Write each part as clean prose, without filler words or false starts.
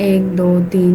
1 2 3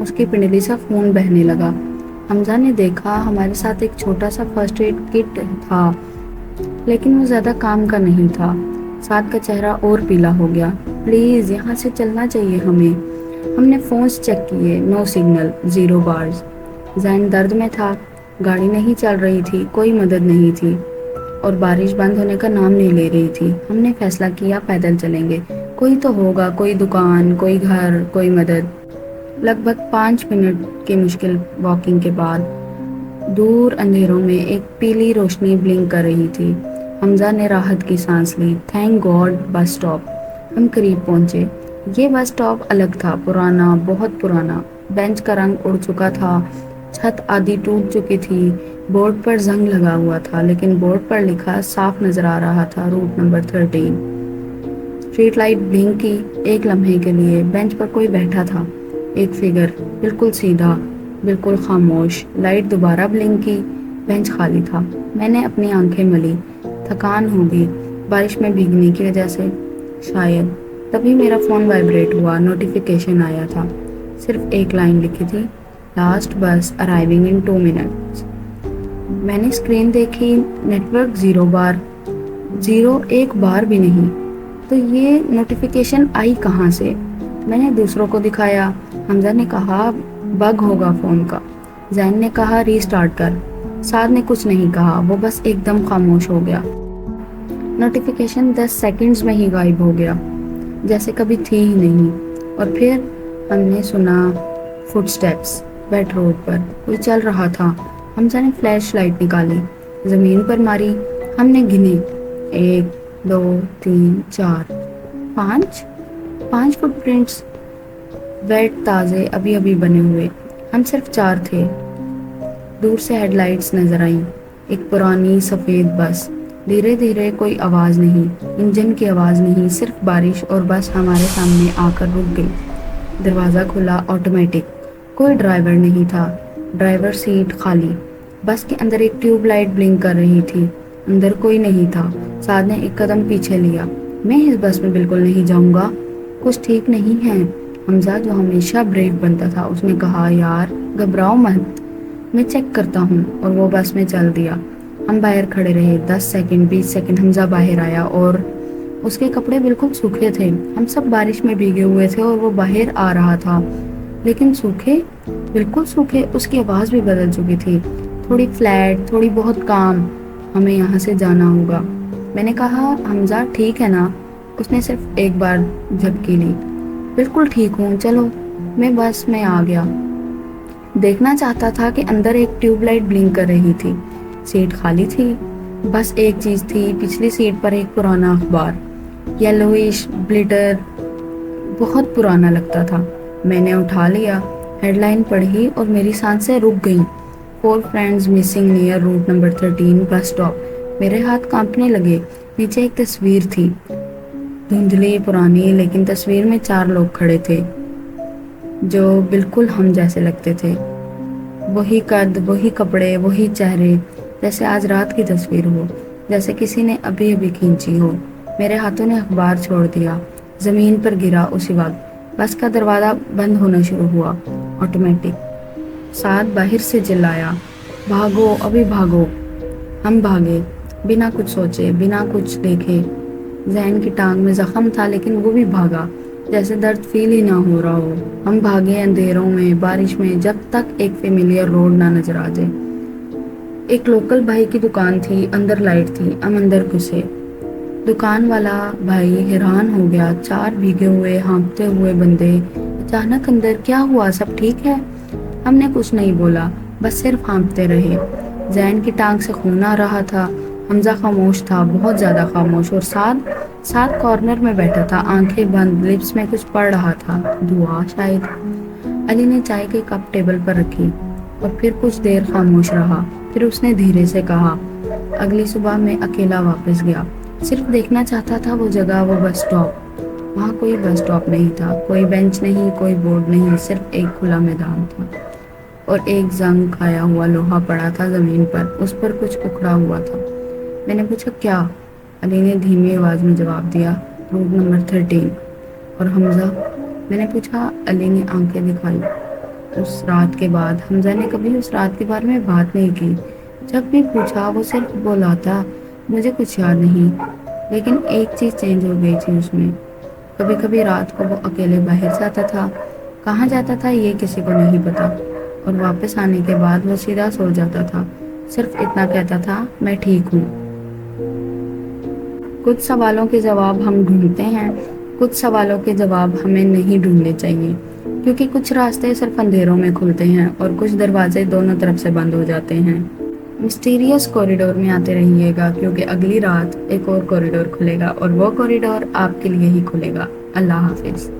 اس کی پنڈلی سے خون بہنے لگا۔ حمزہ نے دیکھا ہمارے ساتھ ایک چھوٹا سا فرسٹ ایڈ کٹ تھا، لیکن وہ زیادہ کام کا نہیں تھا۔ سعد کا چہرہ اور پیلا ہو گیا۔ پلیز یہاں سے چلنا چاہیے ہمیں۔ ہم نے فونز چیک کیے، نو سگنل، 0 بارز۔ زین درد میں تھا، گاڑی نہیں چل رہی تھی، کوئی مدد نہیں تھی، اور بارش بند ہونے کا نام نہیں لے رہی تھی۔ ہم نے فیصلہ کیا پیدل چلیں گے، کوئی تو ہوگا، کوئی دکان، کوئی گھر، کوئی مدد۔ لگ بھگ 5 منٹ کی مشکل واکنگ کے بعد دور اندھیروں میں ایک پیلی روشنی بلنک کر رہی تھی۔ حمزہ نے راحت کی سانس لی۔ Thank God bus stop. ہم قریب پہنچے۔ یہ بس سٹاپ الگ تھا، پرانا، بہت پرانا۔ بینچ کا رنگ اڑ چکا تھا، چھت آدھی ٹوٹ چکی تھی، بورڈ پر زنگ لگا ہوا تھا، لیکن بورڈ پر لکھا صاف نظر آ رہا تھا، route number 13۔ Street light blink کی۔ ایک لمحے کے لیے بینچ پر کوئی بیٹھا تھا، ایک فگر، بالکل سیدھا، بالکل خاموش۔ لائٹ دوبارہ بلنک کی، بینچ خالی تھا۔ میں نے اپنی آنکھیں ملی۔ تھکان ہوگی، بارش میں بھیگنے کی وجہ سے شاید۔ تبھی میرا فون وائبریٹ ہوا، نوٹیفیکیشن آیا تھا۔ صرف ایک لائن لکھی تھی، لاسٹ بس ارائیونگ ان 2 منٹس۔ میں نے اسکرین دیکھی، نیٹ ورک 0 بار، 0 ایک بار بھی نہیں۔ تو یہ نوٹیفیکیشن آئی کہاں سے؟ میں نے دوسروں کو دکھایا۔ حمزہ نے کہا بگ ہوگا فون کا۔ زین نے کہا ری اسٹارٹ کر۔ سعد نے کچھ نہیں کہا، وہ بس ایک دم خاموش ہو گیا۔ نوٹیفیکیشن 10 سیکنڈز میں ہی غائب ہو گیا، جیسے کبھی تھی ہی نہیں۔ اور پھر ہم نے سنا فٹ سٹیپس، ویٹ روڈ پر کوئی چل رہا تھا۔ حمزہ نے فلیش لائٹ نکالی، زمین پر ماری۔ ہم نے گنے، 1 2 3 4 5 فٹ پرنٹس، ویٹ، تازے، ابھی ابھی بنے ہوئے۔ ہم صرف 4 تھے۔ دور سے ہیڈ لائٹس نظر آئیں، ایک پرانی سفید بس۔ دھیرے دھیرے، کوئی آواز نہیں، انجن کی آواز نہیں، صرف بارش، اور بس ہمارے سامنے آ کر رک گئی۔ دروازہ کھلا، آٹومیٹک۔ کوئی ڈرائیور نہیں تھا، ڈرائیور سیٹ خالی۔ بس کے اندر ایک ٹیوب لائٹ بلنک کر رہی تھی، اندر کوئی نہیں تھا۔ سعد نے ایک قدم پیچھے لیا۔ میں اس بس میں بالکل نہیں جاؤں گا، کچھ ٹھیک نہیں ہے۔ حمزہ جو ہمیشہ بریو بنتا تھا، اس نے کہا یار گھبراؤ مت، میں چیک کرتا ہوں، اور وہ بس میں چل دیا۔ ہم باہر کھڑے رہے، 10 سیکنڈ 20 سیکنڈ۔ حمزہ باہر آیا اور اس کے کپڑے بالکل سوکھے تھے۔ ہم سب بارش میں بھیگے ہوئے تھے اور وہ باہر آ رہا تھا، لیکن سوکھے، بالکل سوکھے۔ اس کی آواز بھی بدل چکی تھی، تھوڑی فلیٹ، تھوڑی بہت کام۔ ہمیں یہاں سے جانا ہوگا۔ میں نے کہا حمزہ ٹھیک ہے نا؟ اس نے صرف ایک بار جھپکی لی۔ بالکل ٹھیک ہوں، چلو۔ میں بس میں آ گیا۔ دیکھنا چاہتا تھا کہ اندر ایک ٹیوب لائٹ بلنک کر رہی تھی، سیٹ خالی تھی۔ بس ایک چیز تھی، پچھلی سیٹ پر ایک پرانا اخبار، یلوئش بلیٹر، بہت پرانا لگتا تھا۔ میں نے اٹھا لیا، ہیڈ لائن پڑھی اور میری سانسیں رک گئیں۔ 4 friends missing near route number 13 bus stop. میرے ہاتھ کانپنے لگے۔ نیچے ایک تصویر تھی، دھندلی، پرانی، لیکن تصویر میں 4 لوگ کھڑے تھے جو بالکل ہم جیسے لگتے تھے۔ وہی قد، وہی کپڑے، وہی چہرے، جیسے آج رات کی تصویر ہو، جیسے کسی نے ابھی ابھی کھینچی ہو۔ میرے ہاتھوں نے اخبار چھوڑ دیا، زمین پر گرا اسی وقت۔ بس کا دروازہ بند ہونا شروع ہوا، آٹومیٹک۔ سعد باہر سے چلایا، بھاگو، ابھی بھاگو۔ ہم بھاگے، بنا کچھ سوچے، بنا کچھ دیکھے۔ زین کی ٹانگ میں زخم تھا، لیکن وہ بھی بھاگا، جیسے درد فیل ہی نہ ہو رہا ہو۔ ہم بھاگے اندھیروں میں، بارش میں، جب تک ایک فیملیئر روڈ نہ نظر آ جائے۔ ایک لوکل بھائی کی دکان تھی، اندر لائٹ تھی۔ ہم اندر گھسے۔ دکان والا بھائی حیران ہو گیا، 4 بھیگے ہوئے، ہانپتے ہوئے بندے اچانک اندر، کیا ہوا، سب ٹھیک ہے؟ ہم نے کچھ نہیں بولا، بس صرف ہانپتے رہے۔ زین کی ٹانگ سے خون آ رہا تھا۔ حمزہ خاموش تھا، بہت زیادہ خاموش، اور سعد کارنر میں بیٹھا تھا، آنکھیں بند، لپس میں کچھ پڑھ رہا تھا، دعا شاید۔ علی نے چائے کے کپ ٹیبل پر رکھی اور پھر کچھ دیر خاموش رہا۔ پھر اس نے دھیرے سے کہا، اگلی صبح میں اکیلا واپس گیا، صرف دیکھنا چاہتا تھا وہ جگہ، وہ بس سٹاپ۔ وہاں کوئی بس سٹاپ نہیں تھا، کوئی بینچ نہیں، کوئی بورڈ نہیں، صرف ایک کھلا میدان تھا، اور ایک زنگ کھایا ہوا لوہا پڑا تھا زمین پر، اس پر کچھ اکھڑا ہوا تھا۔ میں نے پوچھا کیا؟ علی نے دھیمی آواز میں جواب دیا، روٹ نمبر 13۔ اور حمزہ؟ میں نے پوچھا۔ علی نے آنکھیں دکھائی۔ اس رات کے بعد حمزہ نے کبھی اس رات کے بارے میں بات نہیں کی۔ جب بھی پوچھا وہ صرف بولا تھا مجھے کچھ یاد نہیں، لیکن ایک چیز چینج ہو گئی تھی اس میں۔ کبھی کبھی رات کو وہ اکیلے باہر جاتا تھا، کہاں جاتا تھا یہ کسی کو نہیں پتا، اور واپس آنے کے بعد وہ سیدھا سو جاتا تھا، صرف اتنا کہتا تھا میں ٹھیک ہوں۔ کچھ سوالوں کے جواب ہم ڈھونڈتے ہیں، کچھ سوالوں کے جواب ہمیں نہیں ڈھونڈنے چاہیے، کیونکہ کچھ راستے صرف اندھیروں میں کھلتے ہیں اور کچھ دروازے دونوں طرف سے بند ہو جاتے ہیں۔ مسٹیریس کوریڈور میں آتے رہیے گا، کیونکہ اگلی رات ایک اور کوریڈور کھلے گا اور وہ کوریڈور آپ کے لیے ہی کھلے گا۔ اللہ حافظ۔